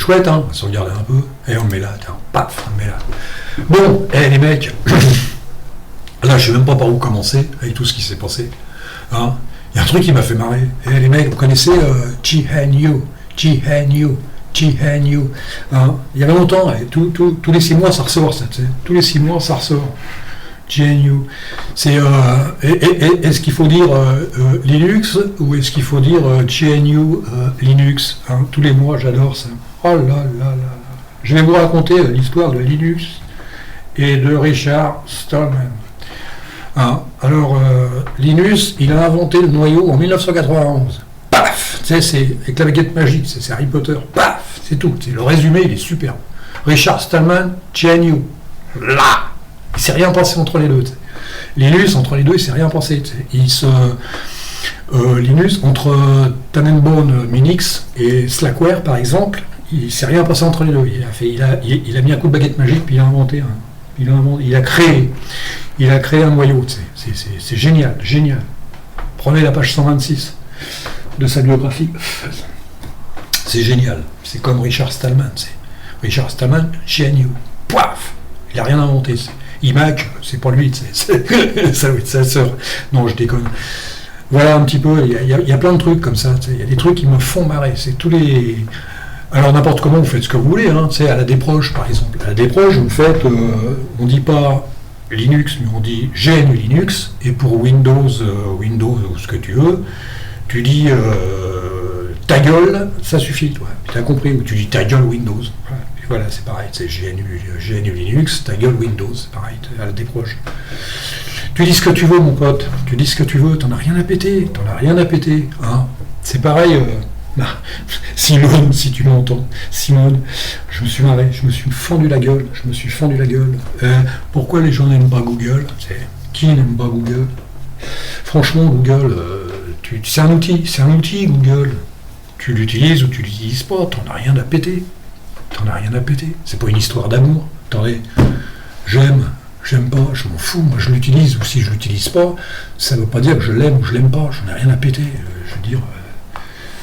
chouette, hein, on va se regarder un peu, et on met là, tiens, paf, on met là. Bon, les mecs, là je sais même pas par où commencer avec tout ce qui s'est passé. Hein. Il y a un truc qui m'a fait marrer. Les mecs, vous connaissez GNU, hein. Il y avait longtemps, tous les 6 mois ça ressort, ça, tu sais. Tous les 6 mois ça ressort. GNU. C'est est-ce qu'il faut dire Linux ou est-ce qu'il faut dire GNU Linux, hein. Tous les mois j'adore ça. Oh là là là là. Je vais vous raconter l'histoire de Linux et de Richard Stallman. Hein. Alors Linus, il a inventé le noyau en 1991. Paf, tu sais, c'est avec la baguette magique, c'est Harry Potter. Paf, c'est tout. C'est le résumé, il est superbe. Richard Stallman, GNU. Là. Il ne s'est rien passé entre les deux. T'sais. Linus, entre les deux, il ne s'est rien passé. Linus, entre Tannenbaum Minix et Slackware, par exemple, il ne s'est rien passé entre les deux. Il a mis un coup de baguette magique, puis il a inventé il a créé un noyau. C'est génial, génial. Prenez la page 126 de sa biographie. C'est génial. C'est comme Richard Stallman. Richard Stallman, GNU. Poif. Il n'a rien inventé. IMAC, c'est pas lui, ça doit être sa sœur. Non, je déconne. Voilà un petit peu, il y a plein de trucs comme ça. Il y a des trucs qui me font marrer. C'est tous les. Alors n'importe comment, vous faites ce que vous voulez. Hein, à la Desproges, par exemple. À la Desproges, vous faites, on dit pas Linux, mais on dit GNU Linux. Et pour Windows ou ce que tu veux, tu dis ta gueule, ça suffit. Toi. Tu as compris. Ou tu dis ta gueule Windows. Voilà, c'est pareil, c'est GNU Linux, ta gueule Windows, c'est pareil, à la Desproges. Tu dis ce que tu veux, mon pote, tu dis ce que tu veux, t'en as rien à péter, hein. C'est pareil, Simone, si tu m'entends, Simone, je me suis marré, je me suis fendu la gueule. Pourquoi les gens n'aiment pas Google? Qui n'aime pas Google? Franchement, Google, c'est un outil, Google. Tu l'utilises ou tu l'utilises pas, t'en as rien à péter. C'est pas une histoire d'amour. Attendez, j'aime pas, je m'en fous, moi je l'utilise, ou si je l'utilise pas, ça veut pas dire que je l'aime ou je l'aime pas, j'en ai rien à péter. Je veux dire,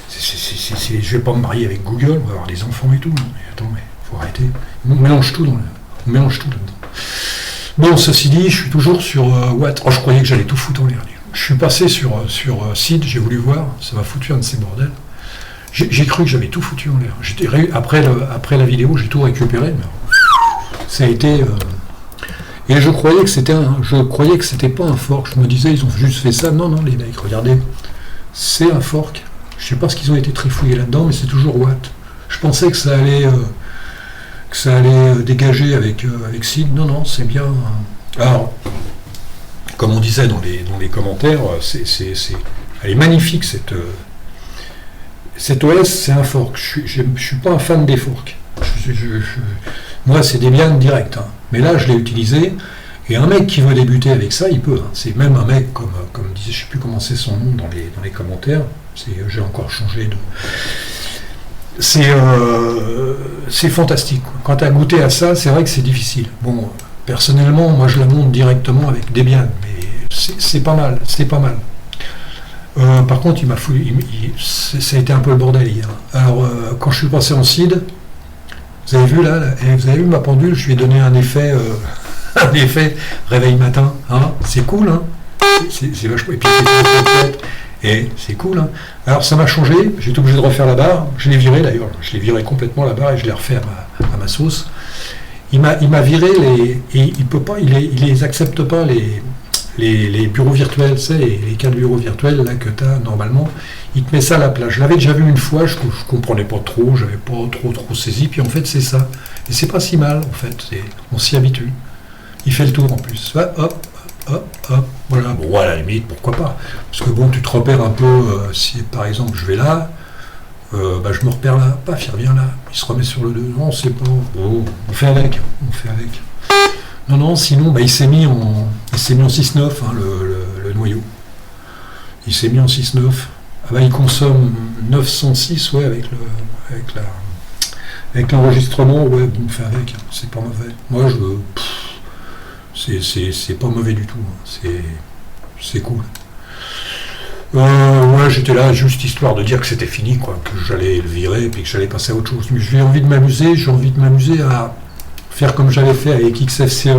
je vais pas me marier avec Google, on va avoir des enfants et tout. Mais faut arrêter. On mélange tout dedans. Bon, ceci dit, je suis toujours sur Watt. Oh, je croyais que j'allais tout foutre en l'air. Je suis passé sur Seed, j'ai voulu voir, ça m'a foutu un de ces bordels. J'ai cru que j'avais tout foutu en l'air. Après la vidéo, j'ai tout récupéré, mais ça a été. Et je croyais que c'était pas un fork. Je me disais, ils ont juste fait ça. Non, les mecs, regardez, c'est un fork. Je sais pas ce qu'ils ont été trifouillés là-dedans, mais c'est toujours Watt. Je pensais que ça allait dégager avec Seed. Non, c'est bien. Alors, comme on disait dans les commentaires, elle est magnifique cette OS, c'est un fork. Je suis pas un fan des forks. Moi, c'est Debian direct. Hein. Mais là, je l'ai utilisé. Et un mec qui veut débuter avec ça, il peut. Hein. C'est même un mec, comme disait, je sais plus comment c'est son nom dans les commentaires. J'ai encore changé de. C'est fantastique. Quoi. Quand tu as goûté à ça, c'est vrai que c'est difficile. Bon, personnellement, moi, je la monte directement avec Debian. Mais c'est pas mal. Par contre, ça a été un peu le bordel hier. Alors, quand je suis passé en seed, vous avez vu là, vous avez vu ma pendule, je lui ai donné un effet réveil matin. Hein, c'est cool, hein. C'est vachement. Et puis et c'est cool. Hein. Alors ça m'a changé. J'ai été obligé de refaire la barre. Je l'ai viré d'ailleurs. Je l'ai viré complètement la barre et je l'ai refait à ma sauce. Il m'a viré et il peut pas. Il les accepte pas les bureaux virtuels, tu sais, les cas de bureaux virtuels là, que tu as normalement, il te met ça à la place. Je l'avais déjà vu une fois, je comprenais pas trop, j'avais pas trop saisi, puis en fait c'est ça. Et c'est pas si mal, en fait, on s'y habitue. Il fait le tour en plus. Hop, voilà. Bon, à la limite, pourquoi pas. Parce que bon, tu te repères un peu, si par exemple je vais là, je me repère là, paf, il revient là, il se remet sur le 2, non, c'est pas. Bon, on fait avec. Non, sinon, il s'est mis en 6.9, hein, le noyau. Il s'est mis en 6.9. Il consomme 906, ouais, avec l'enregistrement, ouais, bon, on fait avec, hein, c'est pas mauvais. Moi, c'est pas mauvais du tout, hein, c'est cool. Ouais, j'étais là juste histoire de dire que c'était fini, quoi, que j'allais le virer et puis que j'allais passer à autre chose. Mais j'ai envie de m'amuser à faire comme j'avais fait avec XFCE,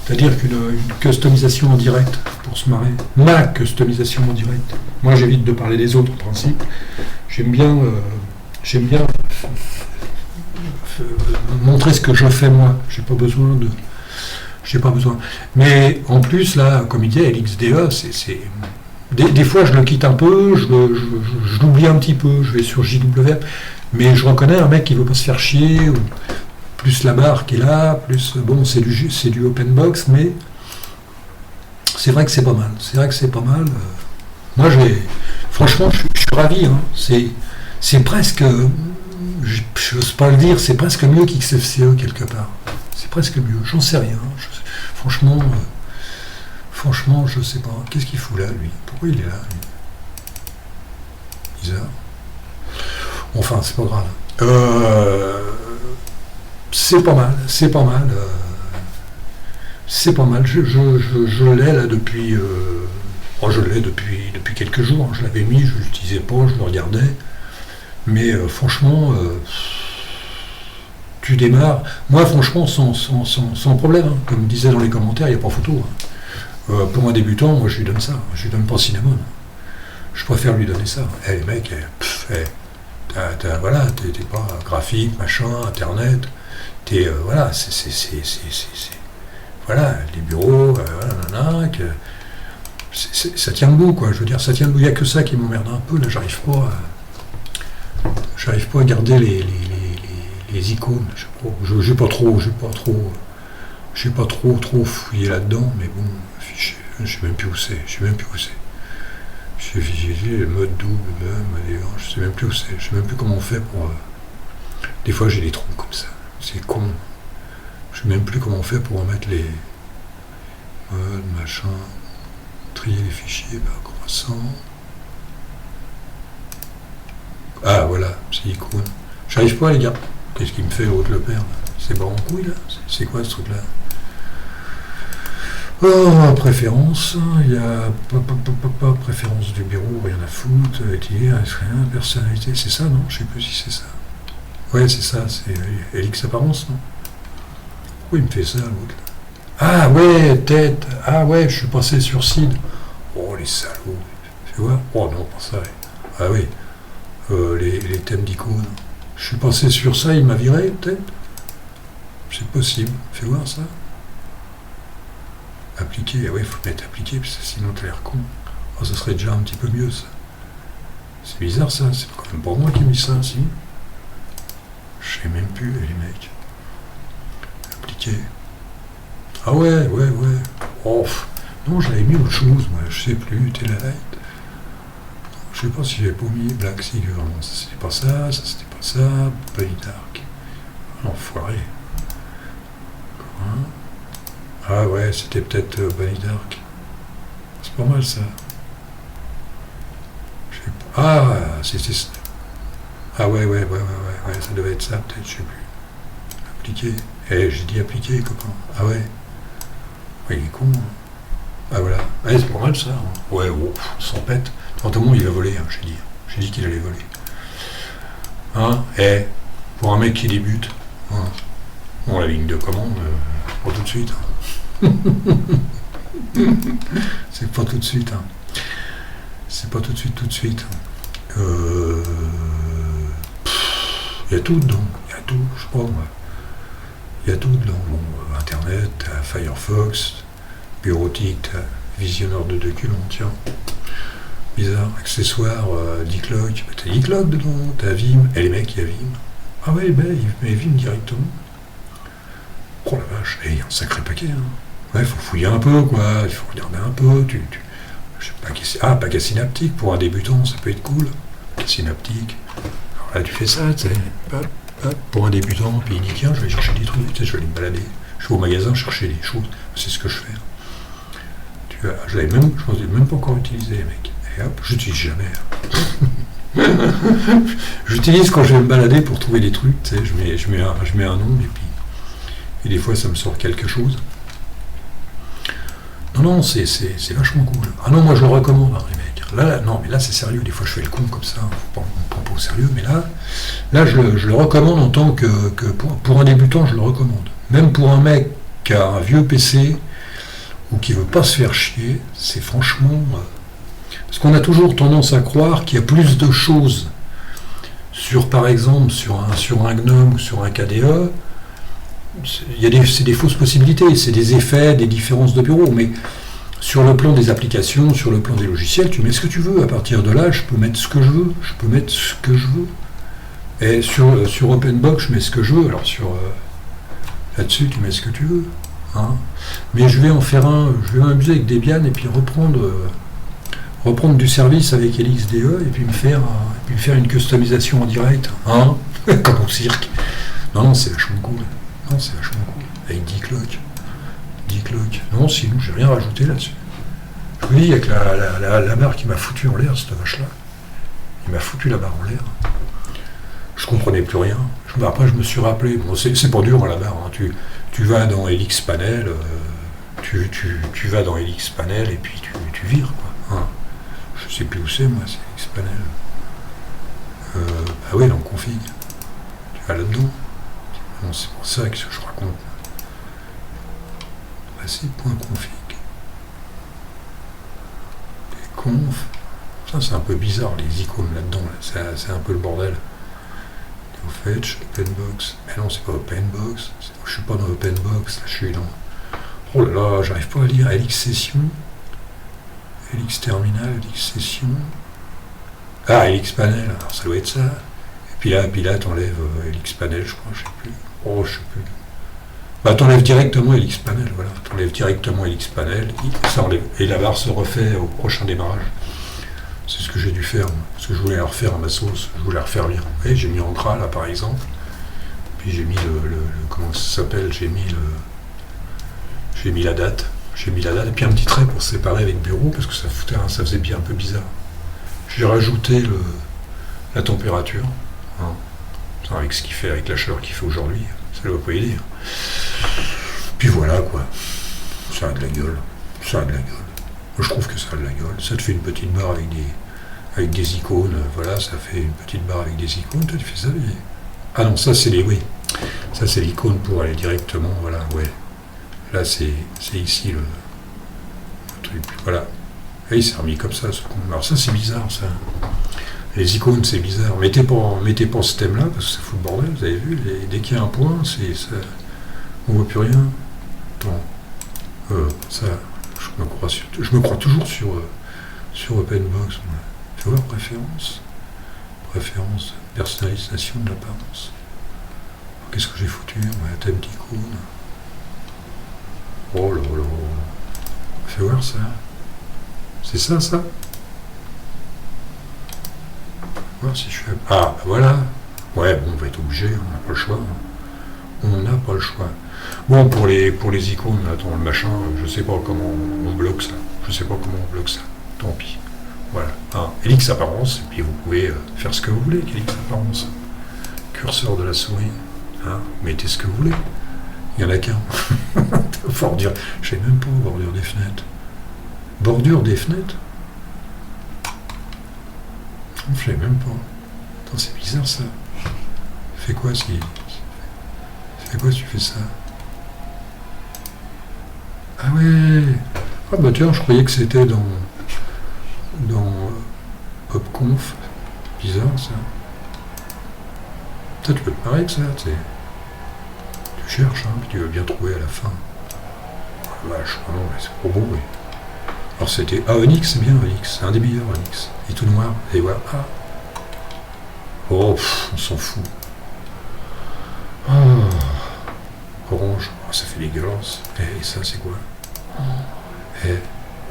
c'est-à-dire une customisation en direct pour se marrer. Ma customisation en direct. Moi, j'évite de parler des autres en principe. J'aime bien montrer ce que je fais moi. J'ai pas besoin. Mais en plus, là, comme il dit, LXDE, des fois, je le quitte un peu, je l'oublie un petit peu, je vais sur JW, mais je reconnais un mec qui veut pas se faire chier, ou plus la barre qui est là, plus, bon, c'est du open box, mais c'est vrai que c'est pas mal. Moi, franchement, je suis ravi. Hein. C'est presque, je n'ose pas le dire, c'est presque mieux qu'XFCE quelque part. C'est presque mieux, j'en sais rien. Franchement, je sais pas. Qu'est-ce qu'il fout là, lui? Pourquoi il est là, lui? Bizarre. Enfin, c'est pas grave. C'est pas mal. C'est pas mal. Je l'ai là depuis. Je l'ai depuis quelques jours. Je l'avais mis, je l'utilisais pas, je le regardais. Mais franchement, tu démarres. Moi, franchement, sans problème. Hein. Comme disait dans les commentaires, il n'y a pas photo. Hein. Pour un débutant, moi je lui donne ça. Je lui donne pas cinnamon. Je préfère lui donner ça. Les mecs, voilà, t'es pas graphique, machin, internet. Voilà, voilà, les bureaux, ça tient debout, quoi. Je veux dire, ça tient debout. Il n'y a que ça qui m'emmerde un peu. Là, j'arrive pas à garder les icônes. Je n'ai pas trop fouillé là-dedans, mais bon, fichier, je sais même plus où c'est. J'ai le mode double, je sais même plus où c'est. Je sais même plus comment on fait pour. Des fois, j'ai des trous comme ça. C'est con. Je sais même plus comment on fait pour remettre les modes, machin, trier les fichiers par croissant. Ah voilà, c'est icône. J'arrive pas, les gars. Qu'est-ce qui me fait haute le père? C'est bon en couille là? C'est quoi ce truc là? Oh, préférence, il y a préférence du bureau, rien à foutre, rien, personnalité, c'est ça, non? Je sais plus si c'est ça. Ouais, c'est ça, c'est LX apparence, non? Pourquoi il me fait ça, l'autre? Ah ouais, tête, ah ouais, je suis passé sur Sid. Oh, les salauds, tu vois? Oh non, pas ça. Ah oui, les thèmes d'icônes. Je suis passé sur ça, il m'a viré, peut-être? C'est possible, fais voir ça. Appliquer, ah oui, il faut mettre appliquer, parce que sinon t'as l'air con. Oh, ça serait déjà un petit peu mieux, ça. C'est bizarre, ça, c'est quand même pas moi qui ai mis ça, si. Je sais même plus, les mecs. Appliquer. Ah ouais. Oh, non, j'avais mis autre chose, moi, je sais plus, Telelight. Je sais pas si j'avais pas mis Black Seeger, non, ça c'était pas ça c'était pas ça, Bunny Dark. Enfoiré. Hein? Ah ouais, c'était peut-être Bunny Dark. C'est pas mal ça. Je sais pas. Ah, c'était ça. Ah ouais, ça devait être ça, peut-être, je sais plus. Appliquer. J'ai dit appliquer, copain. Ah ouais. Ouais, il est con. Hein. Ah voilà. Ouais, c'est pas mal ça. Hein. Ouais, sans pète. Tout le monde il va voler, hein, j'ai dit. J'ai dit qu'il allait voler. Hein? Pour un mec qui débute, hein. Bon, la ligne de commande, pas tout de suite. Hein. C'est pas tout de suite. Hein. C'est pas tout de suite. Il y a tout dedans. Il y a tout, je crois, moi. Il y a tout dedans. Bon, Internet, Firefox, bureautique, visionneur de documents, tiens. Bizarre, accessoires, Dicloc. T'as Dicloc dedans, t'as Vim. Et les mecs, il y a Vim. Ah ouais, ben, il met Vim directement. Oh la vache, il y a un sacré paquet. Hein. Ouais, faut fouiller un peu, quoi. Il faut regarder un peu. Je sais pas, paquet synaptique, pour un débutant, ça peut être cool. Paquet synaptique. Alors là, tu fais ça, tu sais. Pour un débutant, puis il dit, tiens, je vais chercher des trucs, tu sais, je vais aller me balader. Je vais au magasin chercher des choses. C'est ce que je fais. Tu vois, je ne l'ai même pas encore utilisé, mec. Et hop, j'utilise jamais. J'utilise quand je vais me balader pour trouver des trucs, tu sais, je mets un nom, et des fois ça me sort quelque chose. Non, c'est vachement cool. Ah non, moi je le recommande, hein, les mecs. Non, mais là c'est sérieux. Des fois je fais le con comme ça, on prend pas au sérieux. Mais là je le recommande en tant que pour un débutant, je le recommande. Même pour un mec qui a un vieux PC ou qui veut pas se faire chier, c'est franchement. Parce qu'on a toujours tendance à croire qu'il y a plus de choses par exemple, sur un GNOME ou sur un KDE. C'est des fausses possibilités, c'est des effets, des différences de bureau, mais sur le plan des applications, sur le plan des logiciels, tu mets ce que tu veux. À partir de là, je peux mettre ce que je veux. Et sur OpenBox, je mets ce que je veux. Alors là-dessus, tu mets ce que tu veux. Hein. Mais je vais m'amuser avec Debian et puis reprendre du service avec LXDE et puis me faire une customisation en direct. Hein. Comme au cirque. Non, c'est vachement cool. Avec dclock. Non, sinon, j'ai rien rajouté là-dessus. Je vous dis, avec la barre qui m'a foutu en l'air, cette vache-là. Il m'a foutu la barre en l'air. Je comprenais plus rien. Après, je me suis rappelé. Bon, c'est pas dur, hein, la barre. Hein. Tu vas dans LXpanel, tu vas dans LXpanel et puis tu vires, quoi. Hein. Je sais plus où c'est, moi, c'est LXpanel. Bah oui, dans le config. Tu vas là-dedans. Non, c'est pour ça que je raconte. Bah, c'est .config. Les conf. Ça, c'est un peu bizarre, les icônes là-dedans. Là. C'est un peu le bordel. Fetch, OpenBox. Mais non, c'est pas OpenBox. Je suis pas dans OpenBox. Là, je suis dans. Oh là là, j'arrive pas à lire. LX Session. LX Terminal, LX Session. Ah, LX Panel. Alors, ça doit être ça. Et puis là, t'enlèves LX Panel, je crois. Je sais plus. Oh, je sais plus. Bah, t'enlèves directement LX Panel, voilà. T'enlèves directement LX Panel, ça enlève. Et la barre se refait au prochain démarrage. C'est ce que j'ai dû faire, parce que je voulais la refaire à ma sauce, je voulais la refaire lire. Vous voyez, j'ai mis en gras, là, par exemple. Puis j'ai mis comment ça s'appelle, j'ai mis la date. Et puis un petit trait pour se séparer avec bureau, parce que ça faisait bien un peu bizarre. J'ai rajouté la température. Hein. Avec ce qu'il fait, avec la chaleur qu'il fait aujourd'hui, ça ne va pas aider. Puis voilà, quoi. Ça a de la gueule. Moi, je trouve que ça a de la gueule. Ça te fait une petite barre avec des icônes. Voilà, ça fait une petite barre avec des icônes. Toi, tu fais ça. Ah non, ça, c'est ça, c'est l'icône pour aller directement. Voilà, ouais. Là, c'est ici le truc. Voilà. Et il s'est remis comme ça. Alors ça, c'est bizarre, ça. Les icônes, c'est bizarre. Mettez pas ce thème-là, parce que ça fout le bordel, vous avez vu. Dès qu'il y a un point, on voit plus rien. Attends. Ça, je me crois toujours sur OpenBox. Tu vois, préférence, personnalisation de l'apparence. Qu'est-ce que j'ai foutu? Ouais, thème d'icône. Oh là là. Fais voir ça. C'est ça? Voir si je fais. Ah, bah voilà. Ouais, bon, on va être obligé, on n'a pas le choix. Bon, pour les icônes, attends, le machin, je sais pas comment on bloque ça. Tant pis. Voilà. LX apparence, et puis vous pouvez faire ce que vous voulez avec LX apparence. Curseur de la souris. Mettez ce que vous voulez. Il n'y en a qu'un. Bordure. Je sais même pas, bordure des fenêtres. Bordure des fenêtres? Je sais même pas. Attends, c'est bizarre ça. Fais quoi si tu fais ça? Ah ouais. Ah bah tiens, je croyais que c'était dans PopConf. Bizarre ça. Toi, tu peux te marrer que ça, tu sais. Tu cherches, puis tu vas bien trouver à la fin. Oh la vache, non, mais c'est trop beau, oui. Alors c'était. Ah, Onyx, c'est bien Onyx, c'est un des meilleurs Onyx. Il est tout noir, et voilà. Ah. Oh, on s'en fout. Oh. Orange, ça fait dégueulasse. Et ça, c'est quoi?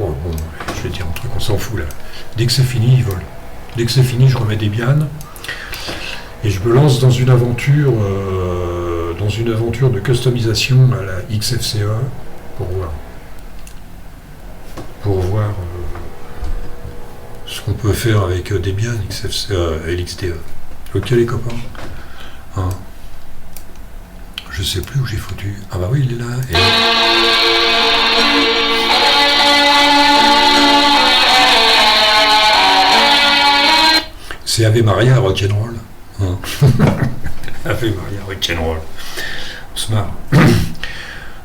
Oh, bon, je vais dire un truc, on s'en fout là. Dès que c'est fini, ils volent. Dès que c'est fini, je remets Debian. Et je me lance dans une aventure de customisation à la XFCE pour voir ce qu'on peut faire avec Debian, XFCE, LXDE. Ok les copains, je sais plus où j'ai foutu. Ah bah oui, il est là. c'est Ave Maria rock'n'roll. Hein. Ave Maria rock'n'roll. On se marre.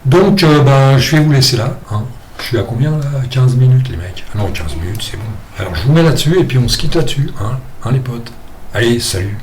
Donc, je vais vous laisser là. Hein. Je suis à combien là? 15 minutes, les mecs. Ah non, 15 minutes, c'est bon. Alors, je vous mets là-dessus et puis on se quitte là-dessus. Hein, les potes. Allez, salut.